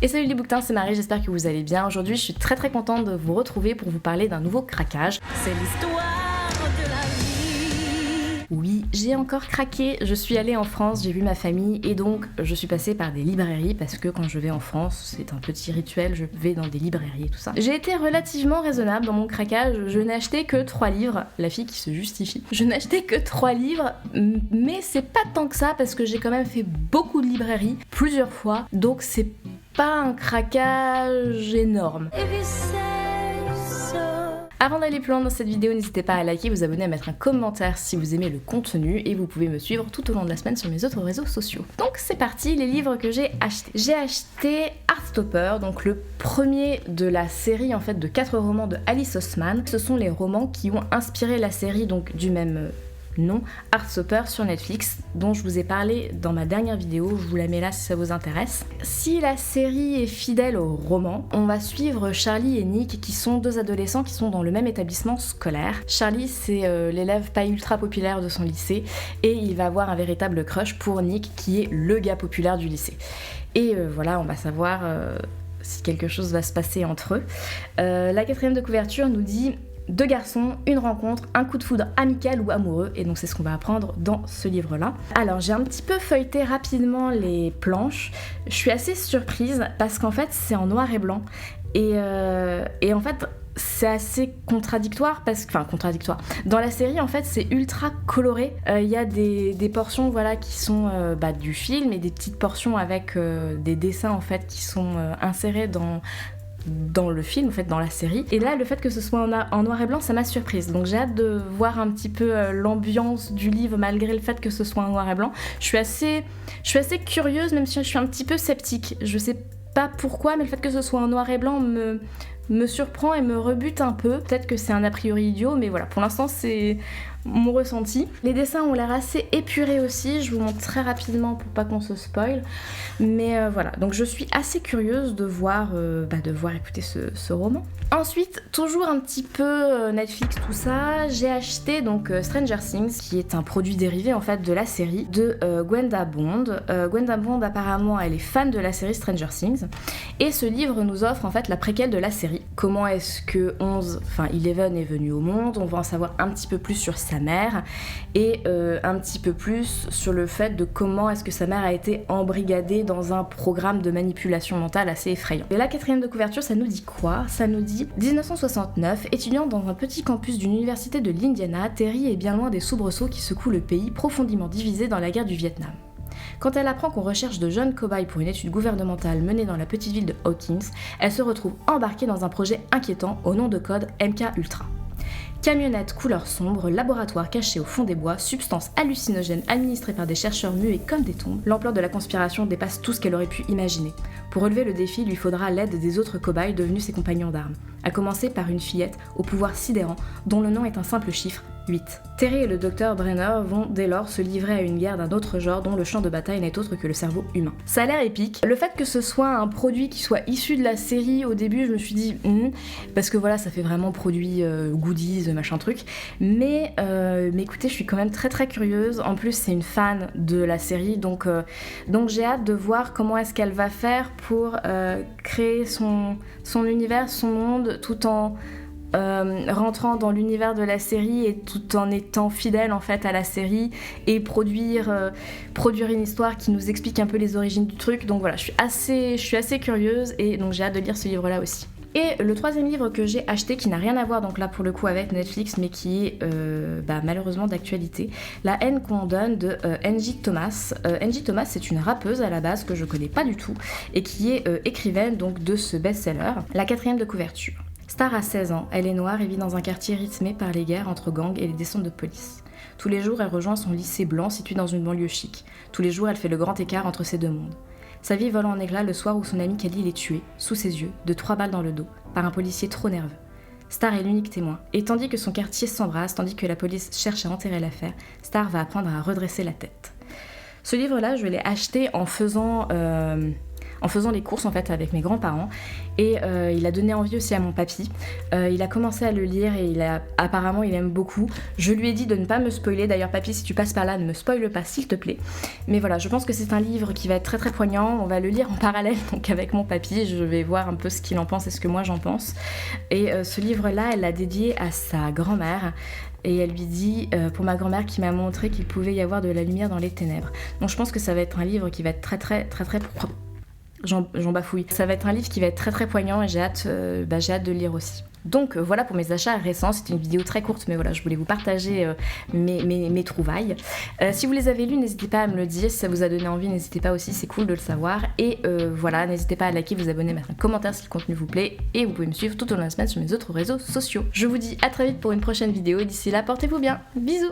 Et salut les bouquetins, c'est Marie, j'espère que vous allez bien. Aujourd'hui, je suis très contente de vous retrouver pour vous parler d'un nouveau craquage. C'est l'histoire de la vie. Oui, j'ai encore craqué, je suis allée en France, j'ai vu ma famille et donc je suis passée par des librairies parce que quand je vais en France, c'est un petit rituel, je vais dans des librairies et tout ça. J'ai été relativement raisonnable dans mon craquage, je n'ai acheté que 3 livres, la fille qui se justifie. Je n'ai acheté que 3 livres, mais c'est pas tant que ça parce que j'ai quand même fait beaucoup de librairies, plusieurs fois, donc c'est pas un craquage énorme. Avant d'aller plus loin dans cette vidéo, n'hésitez pas à liker, vous abonner, à mettre un commentaire si vous aimez le contenu et vous pouvez me suivre tout au long de la semaine sur mes autres réseaux sociaux. Donc c'est parti, les livres que j'ai achetés. J'ai acheté Heartstopper, donc le premier de la série en fait de 4 romans de Alice Oseman. Ce sont les romans qui ont inspiré la série donc du même nom, Heartstopper sur Netflix, dont je vous ai parlé dans ma dernière vidéo, je vous la mets là si ça vous intéresse. Si la série est fidèle au roman, on va suivre Charlie et Nick qui sont deux adolescents qui sont dans le même établissement scolaire. Charlie c'est l'élève pas ultra populaire de son lycée et il va avoir un véritable crush pour Nick qui est le gars populaire du lycée. Et voilà, on va savoir si quelque chose va se passer entre eux. La 4e de couverture nous dit 2 garçons, une rencontre, un coup de foudre amical ou amoureux, et donc c'est ce qu'on va apprendre dans ce livre-là. Alors j'ai un petit peu feuilleté rapidement les planches, je suis assez surprise parce qu'en fait c'est en noir et blanc, et en fait c'est assez contradictoire contradictoire. Dans la série en fait c'est ultra coloré, il y a des portions voilà qui sont du film et des petites portions avec des dessins en fait qui sont insérés dans le film, en fait, dans la série. Et là, le fait que ce soit en noir et blanc, ça m'a surprise. Donc j'ai hâte de voir un petit peu l'ambiance du livre, malgré le fait que ce soit en noir et blanc. Je suis assez curieuse, même si je suis un petit peu sceptique. Je sais pas pourquoi, mais le fait que ce soit en noir et blanc me surprend et me rebute un peu. Peut-être que c'est un a priori idiot, mais voilà, pour l'instant, c'est mon ressenti. Les dessins ont l'air assez épurés aussi, je vous montre très rapidement pour pas qu'on se spoil, mais voilà, donc je suis assez curieuse de voir écouter ce roman. Ensuite, toujours un petit peu Netflix tout ça, j'ai acheté donc Stranger Things, qui est un produit dérivé en fait de la série de Gwenda Bond. Gwenda Bond apparemment elle est fan de la série Stranger Things, et ce livre nous offre en fait la préquelle de la série. Comment est-ce que Eleven est venue au monde, on va en savoir un petit peu plus sur sa mère et un petit peu plus sur le fait de comment est-ce que sa mère a été embrigadée dans un programme de manipulation mentale assez effrayant. Et la 4e de couverture, ça nous dit quoi ? Ça nous dit 1969, étudiante dans un petit campus d'une université de l'Indiana, Terry est bien loin des soubresauts qui secouent le pays profondément divisé dans la guerre du Vietnam. Quand elle apprend qu'on recherche de jeunes cobayes pour une étude gouvernementale menée dans la petite ville de Hawkins, elle se retrouve embarquée dans un projet inquiétant au nom de code MK Ultra. Camionnette couleur sombre, laboratoire caché au fond des bois, substances hallucinogènes administrées par des chercheurs muets comme des tombes, l'ampleur de la conspiration dépasse tout ce qu'elle aurait pu imaginer. Pour relever le défi, il lui faudra l'aide des autres cobayes devenus ses compagnons d'armes, à commencer par une fillette au pouvoir sidérant dont le nom est un simple chiffre, 8. Terry et le docteur Brenner vont dès lors se livrer à une guerre d'un autre genre dont le champ de bataille n'est autre que le cerveau humain. Ça a l'air épique. Le fait que ce soit un produit qui soit issu de la série, au début je me suis dit parce que voilà ça fait vraiment produit goodies, machin truc. Mais écoutez, je suis quand même très curieuse. En plus c'est une fan de la série, donc j'ai hâte de voir comment est-ce qu'elle va faire pour créer son univers, son monde, tout en rentrant dans l'univers de la série et tout en étant fidèle en fait à la série et produire une histoire qui nous explique un peu les origines du truc. Donc voilà, je suis assez curieuse et donc j'ai hâte de lire ce livre là aussi. Et le 3e livre que j'ai acheté, qui n'a rien à voir donc là pour le coup avec Netflix, mais qui est malheureusement d'actualité, La haine qu'on donne de Angie Thomas. Angie Thomas, c'est une rappeuse à la base que je connais pas du tout et qui est écrivaine donc de ce best-seller. La 4e de couverture. Star a 16 ans, elle est noire et vit dans un quartier rythmé par les guerres entre gangs et les descentes de police. Tous les jours, elle rejoint son lycée blanc situé dans une banlieue chic. Tous les jours, elle fait le grand écart entre ces deux mondes. Sa vie vole en éclats le soir où son ami Khalil est tué, sous ses yeux, de 3 balles dans le dos, par un policier trop nerveux. Star est l'unique témoin, et tandis que son quartier s'embrasse, tandis que la police cherche à enterrer l'affaire, Star va apprendre à redresser la tête. Ce livre-là, je l'ai acheté en faisant en faisant les courses en fait avec mes grands-parents et il a donné envie aussi à mon papy. Il a commencé à le lire et apparemment il aime beaucoup. Je lui ai dit de ne pas me spoiler, d'ailleurs papy si tu passes par là ne me spoile pas s'il te plaît. Mais voilà, je pense que c'est un livre qui va être très très poignant, on va le lire en parallèle donc avec mon papy, je vais voir un peu ce qu'il en pense et ce que moi j'en pense. Et ce livre-là, elle l'a dédié à sa grand-mère. Et elle lui dit, pour ma grand-mère qui m'a montré qu'il pouvait y avoir de la lumière dans les ténèbres. Donc je pense que ça va être un livre qui va être très j'en bafouille. Ça va être un livre qui va être très très poignant et j'ai hâte de le lire aussi. Donc voilà pour mes achats récents, c'était une vidéo très courte mais voilà, je voulais vous partager mes trouvailles. Si vous les avez lus, n'hésitez pas à me le dire, si ça vous a donné envie, n'hésitez pas aussi, c'est cool de le savoir. Et voilà, n'hésitez pas à liker, vous abonner, mettre un commentaire si le contenu vous plaît et vous pouvez me suivre tout au long de la semaine sur mes autres réseaux sociaux. Je vous dis à très vite pour une prochaine vidéo et d'ici là, portez-vous bien, bisous.